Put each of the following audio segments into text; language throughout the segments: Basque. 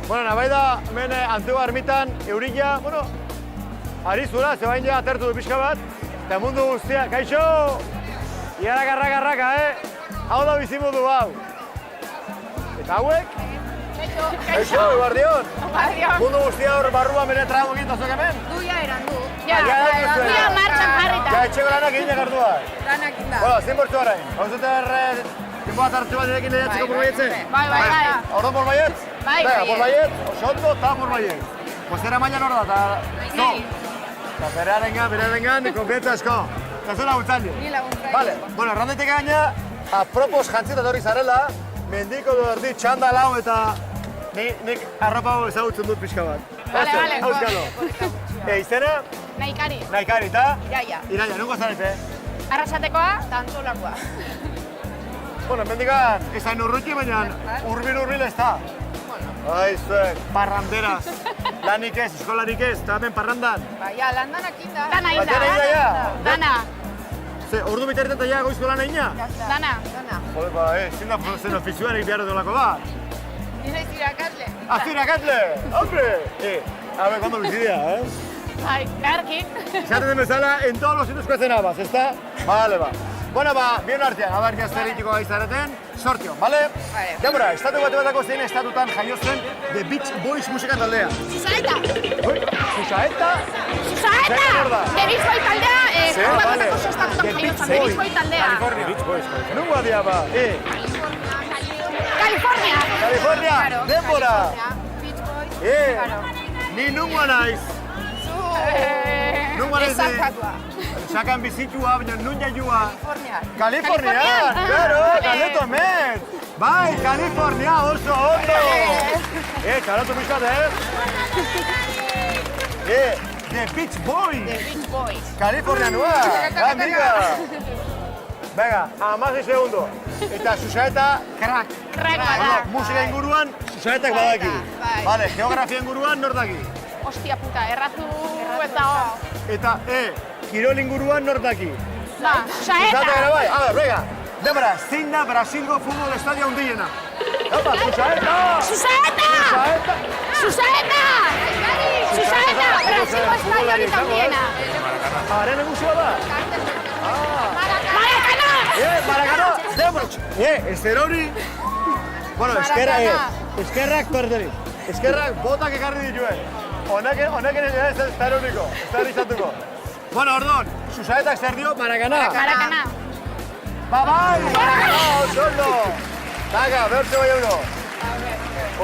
Bueno, nabai da, hemen Antigua ermitan, eurila, bueno, ari zura, zebain ja atertu du pixka bat, eta mundu guztia, kaixo! Iara garraka, Hau da bizimundu hau. Eta hauek? Kaixo, eguardion! Mundu guztia hor barruan bere trago egin tazok hemen? Du ja eran du. Ja, martxan jarrita. Ja, etxeko lanak egin jakardua. Lanak inda. Bueno, zein bortzu garain. Hau zuter, tiempo bat hartzu bat direkin lehiatzeko borbaietze? Bai. Ordo borbaietz? Bai. Borbaietz, oso ondo eta borbaietz. Bozera maila nor da, eta... No. Eta berearengan, konfientza asko. Eta zu laguntzaile. Ni laguntzaile. Vale, bueno, errandetik gaina, apropos jantzita etorri zarela, mendiko du erdi txanda lau eta nik arropa hau ezagutzen dut pixka bat. Vale. Auskalo. Izena? Naikari. Naikari, eta? Iraia. Iraia, nungo zarete? Arrasatekoa? Tantzolakoa. Bueno, mendikan, ezain urruti, baina hurbil ez da. Ai, zuek, parranderaz. Lanik ez, eskolarik ez, eta hemen parrandan. Ja, landanak inda. Dana inda. Batera inda, ja? Dana. Ze, ordu bitarretan eta ja goizko lan egina? Dana. Joder, ba, zin da zen ofizioan egin behar duelako bat. Nire irakasle. Irakasle! Hombre! A ver, kondo bizidia, Bai, garki. Esaten den bezala, en todos los sitios cuecen habas, ezta? Vale, ba. Bueno, ba, bien artean, a ver, zer egiteko gaizareten, sortio, vale? Vale. Demora, estatu bateko zein estatutan jaio zen The Beach Boys musikan taldea. Susaeta. Susaeta? Susaeta! Nor da? The Beach Boy taldea, vale. bateko estatutan jaio zen. The Beach Boy taldea. California. Beach Boys. Nungoa dia, ba, California. California, denbora! Beach Boys. Ni nungoa naiz. Nungoa naiz. Esakatua. Sakan bizitua, baina nun jaiua. California. California, claro, kaleto hemen. Bai, California, oso ondo. Kaleto pixkat, The Beach Boys. The Beach Boys. California nua, amiga. Venga, amasi segundo. Eta Susaeta, crack. Crack bada. Musika inguruan, Susaetak badaki. Bai. Vale, geografia inguruan, nor daki. Ostia puta, erratu ez dago. Eta, kirol inguruan, nor daki. Ba, Susaeta Susaeta. gara bai, a ver, venga. Demora, zein da Brasilgo futbol estadio handiena. Opa, Susaeta! Susaeta! Susaeta! Susaeta! Brasilgo estadiorik handiena. Haren eguzua da? Marakana! Marakana! Demora! Ezer hori... Bueno, eskerrak perderi. Eskerrak botak ekarri dituen. Honek ere ez da eroniko, ez da erizatuko. Bueno, ordon, Susaetak zer dio, Marakana. Marakana. Ba, bai! Marakana, oso ondo! Daga, behartze bai euro.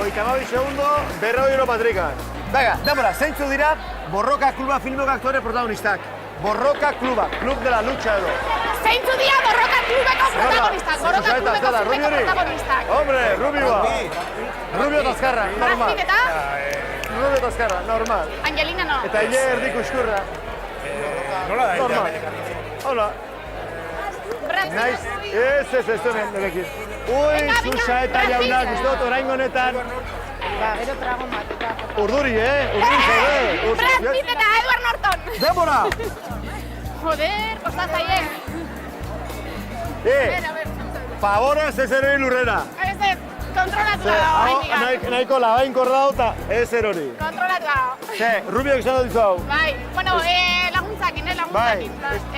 Oikamabi segundo, 40 euro patrikan. Daga, demora, zeintzu dira Borroka Kluba filmeko aktore protagonistak. Borroka Kluba, Club de la Lucha edo. Zeintzu dira Borroka Klubeko protagonistak. Borroka Klubeko filmeko protagonistak. Hombre, Rubioa. Rubio Tazkarra, normal. Brad Pitt eta? Rubio Tazkarra, normal. Angelina no. Eta hile erdiko eskurra. Nola da? Normal. Hola. Brad Pitt. Naiz, ez hemen, nerekin. Ui, Susaeta jaunak, uste dut orain honetan. Gero trago mateta. Urduri, urduri zaude. Brad Pitt eta Edward Norton. Demora! Joder, kosta zaie. Favorez ez erori lurrera. Ez, kontrolatu dago. Nahiko labainkorra dau eta ez erori. Kontrolatu dago. Rubiok izan dut hau. Bai, bueno, laguntzakin, Bai.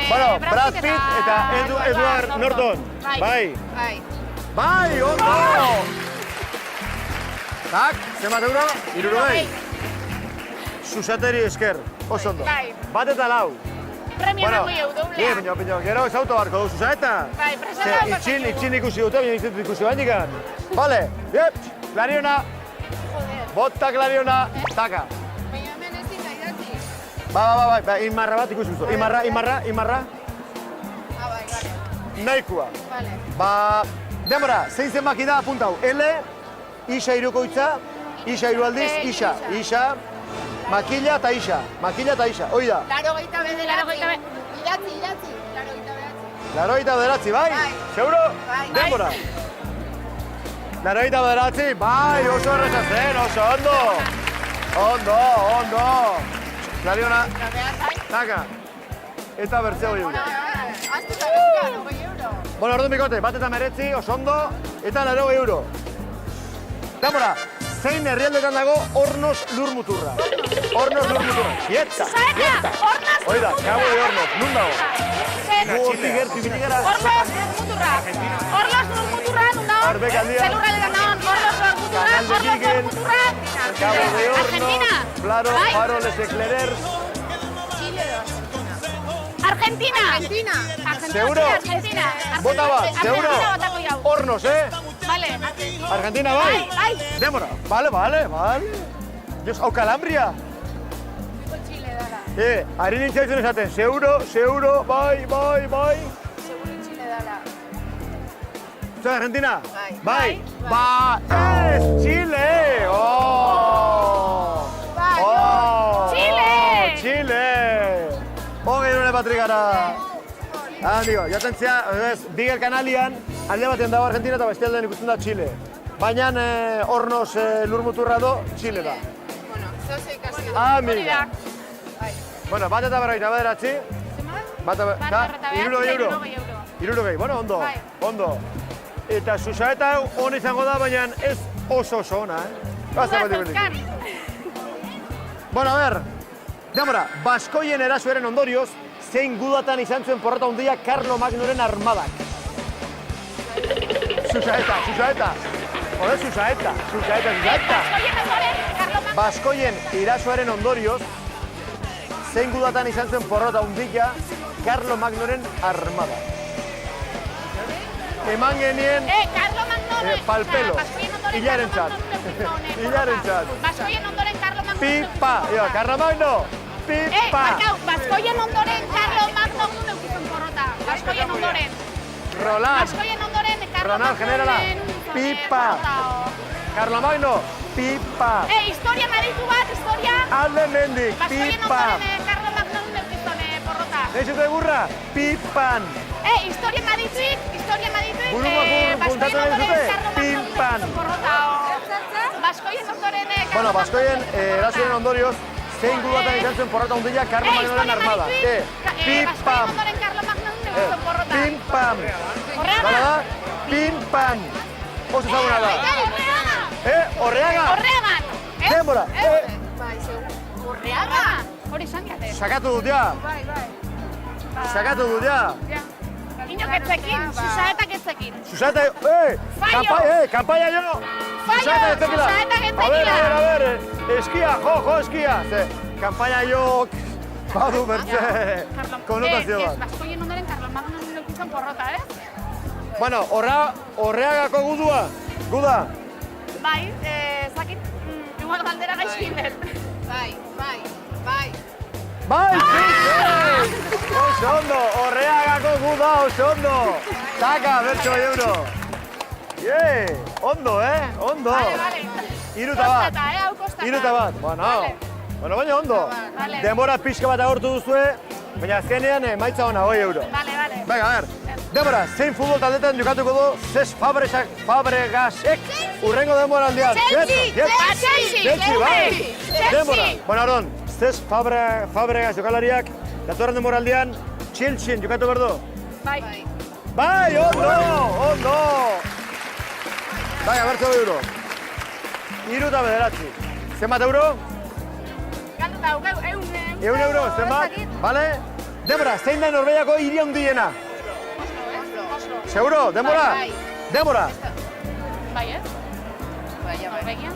Bueno, Brad Pitt eta Edward Norton. Bai. Bai, ondo! Tak, zenbat euro? 60. Susateri esker, oso ondo. Bai. Bat eta lau. Premio nango doblea. Piño, gero ez auto barko du, Susaeta? Bai, presenta Itxin ikusi dute, baina izan ikusi bainikan. Vale, klariona. Bota klariona, taka. Baina hemen ezin da idatzi. Ba, inmarra bat ikusi duzu. Imarra. Bai, Nahikoa. vale. Ba, demora, zein zenbaki da apuntau. L, isa irukoitza, isa iru aldiz, isa, makila eta isa, hoi da. 89. Idatzi. 89, bai? Bai. Seguro? Bai. Denbora. 89, bai, oso erreza zen, oso ondo. Ondo. Klariona, taka. Eta bertzea hori. Aztuta bezka, 90 euro. Bueno, orduan bikote, bat eta meretzi, oso ondo, eta 90 euro. Denbora, zein herrialdetan dago Hornos lurmuturra? Hornos lurmuturra. Quieta, quieta. Oida, Cabo de Hornos, nun dago? Hortik gertu ibili gara. Hornos lurmuturra. Hornos lurmuturra, nun dago? Arbek aldia. Zelurraletan dago, Hornos lurmuturra, Canal de Hornos Kirgen. lurmuturra. Cabo de Hornos, Argentina. Claro, Bai. Faroles Eclerers. Chile edo Argentina. Argentina. Seguro? Argentina. Bota bat, seguro? Argentina botako jau. Hornos, Vale. Argentina, bai? Bai. Demora. Vale. Dios, hau Kalambria. Chile dala. Ari nintzaitzen esaten, seguro, bai. Seguro Chile dala. Zue, Argentina? Bai. Ez, Chile! Oh! Bai. Chile! Hogei dure patrikara. Digo, jatentzea, Bigel kanalian, alde batean dago Argentina eta beste aldean ikusten da Chile. Baina Hornos lurmuturra do, Chile da. Bueno, zoze ikasi. Amiga. Bueno, bat eta berroita bederatzi. Bat eta euro. Irurogei, bueno, ondo. Bai. Ondo. Eta zuzaeta hona izango da, baina ez oso ona, Bueno, a ver, demora, Baskoien erasoaren ondorioz, zein gudatan izan zuen porrota handia Karlo Magnoren armadak. Zuzaeta. Joder, zuzaeta. Baskoien erasoaren ondorioz, zein gudatan izan zuen porrota handia Karlo Magnoren armadak. Eman genien Karlo Magno. palpelo. Hilarentzat. Baskoien ondoren Karlo Magno. Pipa. Karlo Magno. Pipa. Baskoien ondoren Karlo Magno neukizun porrota. Baskoien ondoren. Roland. Baskoien ondoren Karlo Ronald generala. Pipa. Karlo Magno. Pipa. Historia naditu bat, historia. Alde mendik. Baskoien Pipa. ondoren Karlo Magno neukizun porrota. Neixute egurra. Pipan. Historia nadituik. Burumak puntatu nahi dute. Pipan. Baskoien ondoren Bueno, Baskoien erasoaren ondorioz, zein gudatan izan zuen porrota handia Karlo Magnoren armada. Pim-pam. Pim-pam. Gala da? Pim-pam. Oso ezaguna da. Orreaga. Denbora. Bai, seguro. Orreaga. Hori izan diate. Sakatu dut, ja. Inok etzekin, Susaetak etzekin. Susata, kampaia jo. Fallo, Susaetak etzekila. A ver, eskia, jo, eskia. Ze, kampaia jo, badu bertze, konotazio bat. Baskoien ondoren Karlo Magno neukizun porrota, Bueno, Orreagako guda. Bai, zakit, igual galdera gaizkin den. Bai. Bai, oso ondo, Orreagako guda, oso ondo. Taka, bertso euro. Ondo, ondo. Vale. Iruta bat. Iruta bat, bueno, baina ondo. Vale. Denbora pixka bat agortu duzue, baina azkenean emaitza ona, 8 euro. Vale. Venga, a ver. Denbora, zein futbol taldetan jokatuko du Cesc Fabregasek urrengo denbora aldean. Chelsea, bai. Denbora. Bueno, Aron, Cesc Fabregas jokalariak datorren denbora aldean Chelsea jokatu behar du. Bai, ondo. Bai, abertze 8 euro. 3 Zenbat euro? Galduta, Eun euro, zenbat? Vale? Denbora, zein da Norvegiako hiri handiena? Seguro, denbora? Denbora? Bai, Norvegia.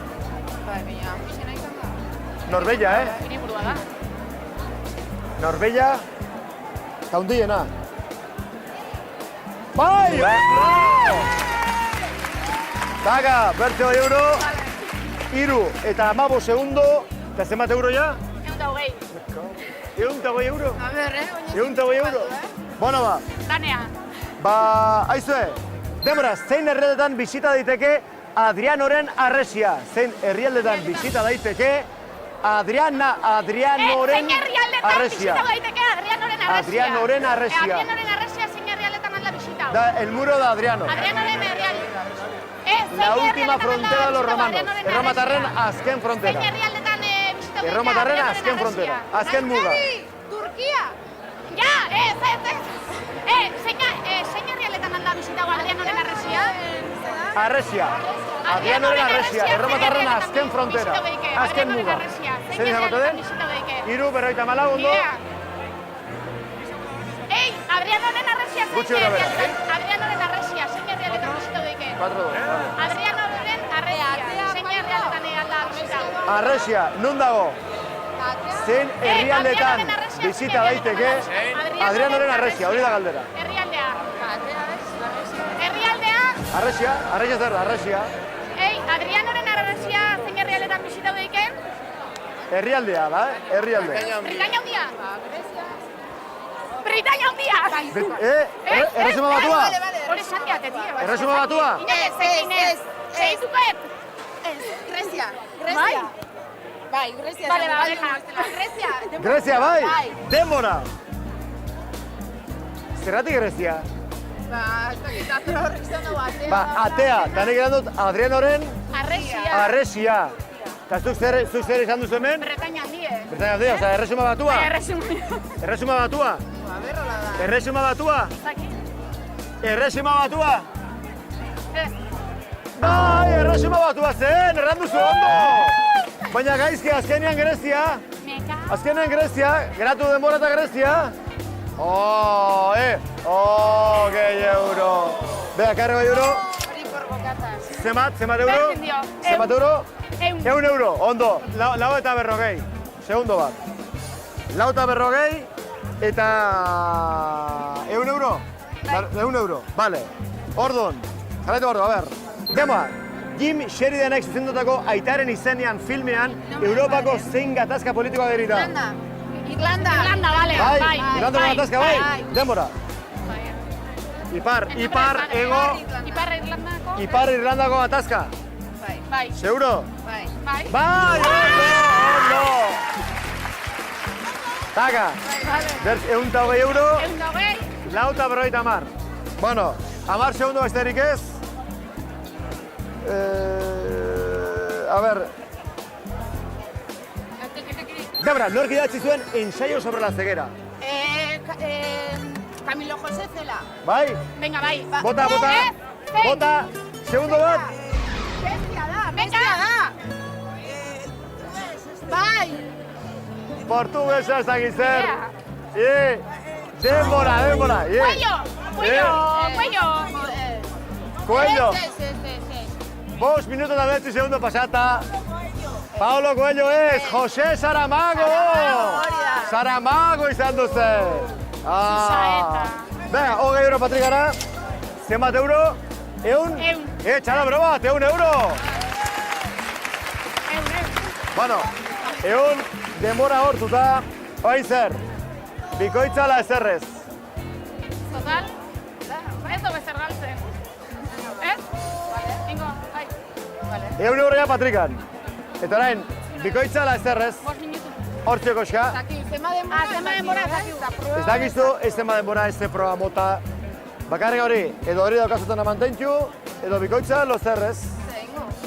Norvegia, hiriburua da. Norvegia, eta handiena. Bai! Daga, bertze 8 euro. 3 eta 15 segundo. Eta zenbat euro ja? 120 euro? A ver, 120 euro? Bueno, ba. Danea. Aizue, denbora, zein herrialdetan bisita daiteke Adrianoren harresia? Zein herrialdetan bisita daiteke Adrianoren harresia? Adrianoren harresia. Adrianoren harresia zein herrialdetan alda bisita. Da, el muro de Adriano. Adrianoren herrialdetan. La última frontera de los romanos. Erromatarren azken frontera. Zein herrialdetan bisita. Erromatarren azken frontera. Azken muga. Turquia. Ja, zein herrialdetan alda bisita Adrianoren harresia? Harresia. Adrianoren harresia, erromatarren azken frontera, azken muga. Zein izango den? 3:54, ondo. Ei, Adrianoren harresia zein Gutxi gora bera, Adrianoren harresia, zein herrialetan bisita daike? 4-2. Adrianoren harresia, zein herrialetan alda bisita. Harresia, nun dago? Zein herrialdetan bizita daiteke Adrianoren harresia, hori da galdera. Herrialdea. Herrialdea. Harresia zer da, harresia. Ei, Adrianoren harresia zein herrialetan bisita daike? Herrialdea da, herrialde. Britania handia. Britania handia. Erresuma batua? Hori esan diate, tio. Erresuma batua? Inez. Zeituket. Grecia. Bai. Bai, Grecia. Vale, Grecia. Grezia, bai? Denbora! Zerratik Grezia? Ba, ez dakit, atera horrek izan dugu, atea. Ba, atea, eta nik eran dut Adrianoren Harresia. harresia. Eta zuk zer izan duzu hemen? Bretaña handie. Britania handia, oza, erresuma batua? Erresuma. Erresuma batua? Ba, berrola da. Erresuma batua? Zaki. Erresuma batua? Ez. Bai, erresuma batua zen, erran duzu ondo! Baina gaizki, azkenean Grezia, geratu denbora eta Grezia. Gehi euro. Bea, karre bai euro. Hori por bokatas. Zemat euro? Berdin dio. Zemat euro? 100 euro, ondo. Lau eta berrogei. Segundo bat. Lau eta berrogei eta... 100 euro? 100 euro, bale. Orduan, jarraitu ordu, a ber. Dema, Jim Sheridanek zuzendutako Aitaren izenean filmean Europako zein gatazka politikoa derita. Irlanda, bale. Bai, Irlandako gatazka, bai. Denbora. Ipar ego, Ipar Irlandako gatazka. Bai. Seguro? Bai. Bai, ondo! Taka, berz, 120 euro, 120. lau eta berrogeita hamar. Bueno, 10 segundo besterik ez. A ver... Debra, nork idatzi zuen ensayo sobre la ceguera. Camilo José Cela. Bai? Venga, bai. Bota. Segundo bat. Bestia da. Bai. Portuguesa ez dakit zer. Denbora. Cuello. Bost minuto eta 9 segundo pasata. Paulo Coelho ez, José Saramago! Saramago izan duzen. Venga, 20 euro Patrikara. Zenbat euro? 100? Txala bero bat, 100 euro! Bueno, 100 denbora hortuta, oain zer, bikoitzala ezerrez. Total, ez du bezer galtzen. Ez? Ingo, bai. 100 euro ja Patrikan. Eta orain, bikoitzala ezerrez, 5 minutu. hortzio koska. Zema denbora, Ez dakizu, ez zenba denbora, ez ze proba mota. Bakarrik hori, edo hori daukazutan amantentu, edo bikoitza lo zerrez.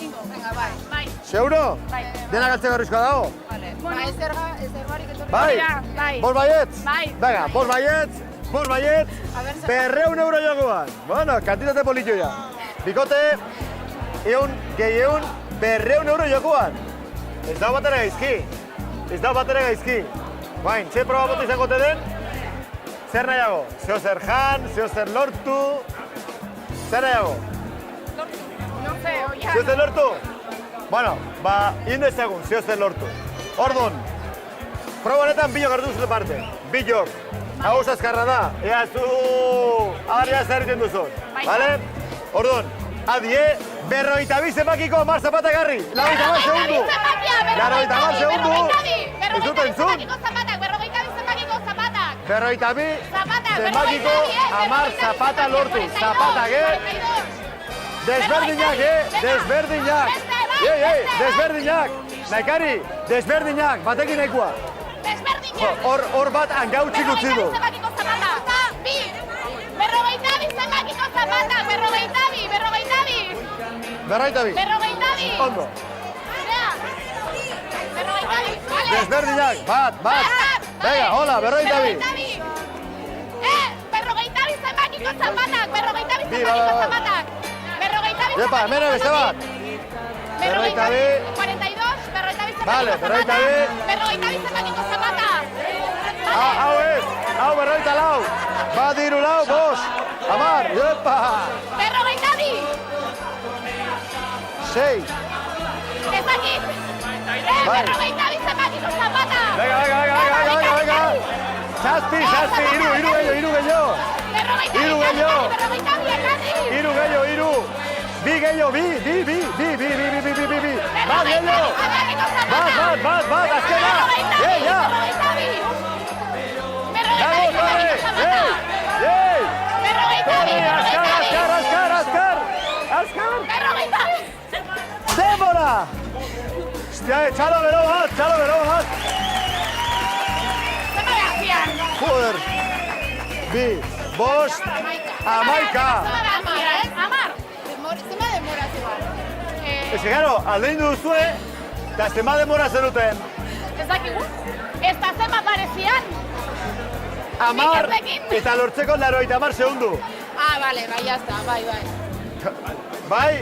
Ingo, venga, bai. Bai. Seguro? Bai. Dena galtzeko arriskoa dago? Vale. Ba, ez erbarik etorri. Bai? Bai. Bos baietz? Bai. Venga, bos baietz, A ver, 200 euro jokoan. Bueno, kantitate politxo ya. Bikote, 100, gehi 100, 200 euro jokoan. Ez da batera gaizki. Bain, txe proba botu izango te den? Zer nahiago? Zeo zer jan, zeo zer lortu. Zer nahiago? No sé, oia. Zeo zer lortu? Bueno, ba, indezagun, zeo zer lortu. Orduan, proba honetan bilok hartu zute parte. Bilok. Hau azkarra da. Ea zu, agarria zer egiten duzun. Vale? Orduan, adie, 52 zenbakiko Mar Zapata garri. 90 segundu. 90 segundu. Ez dut entzun. 52 zenbakiko Amar Zapata lortu. Zapata, Desberdinak, desberdinak. Desberdinak. Naikari, desberdinak. Batekin nahikoa. Hor bat hangautxik utzi du. Berrogeitabi. Ondo. Desberdinak, bat. Venga, hola, berrogeitabi. Epa, hemen beste bat. Berrogeita bi. 42, berrogeita bi Vale, zenbakiko berrogeita zapata. bi. Berrogeita bi zenbakiko zapata. Hau ez, hau berrogeita lau. Bat, hiru, lau, bost. Hamar, epa. Berrogeita bi. Sei. Ez dakit. Bai. Berrogeita bi zenbakiko zapata. Venga. Zazpi, hiru gehiago. Berrogeita Hiru bi, gehiago. berrogeita bi, ekati. Hiru gehiago. Bi gehiago, bi. Bat gehiago. Bat, azkena. Ja. Dago, torre. Azkar. Denbora. Hostia, txalo bero bat. Joder. Bi, bost, hamaika. Zema denbora zegoen. Ez que, claro, aldeindu duzue, eta zenbat denbora zenuten. Ez dakigu. Ez da zema parezian. 10 eta lortzeko 90 segundu. Ah, vale, bai, jazta, bai.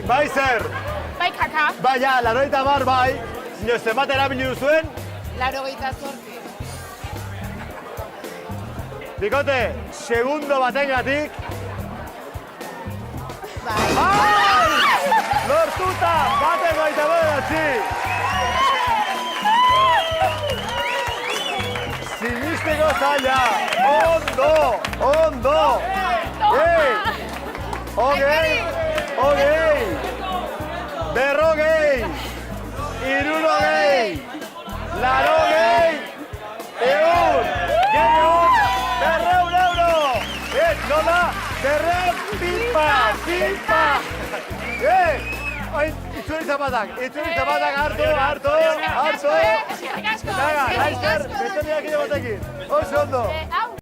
Bai zer. Bai kaka. Bai, ja, 90 bai. Zino, zenbat erabili duzuen. 88. Bikote, segundo batengatik. Bai. Bai! Lortuta, bateko aita bedatzi. Sinisteko zaila. Ondo. Hogei. Berrogei. Hirurogei. Larogei. Ehun. Gehiun. 200 euro. Nola? 200 pipa. Itzuri zapatak hartu. Eskerrik asko. Venga, laizter, beste niak batekin. Oso ondo. Hau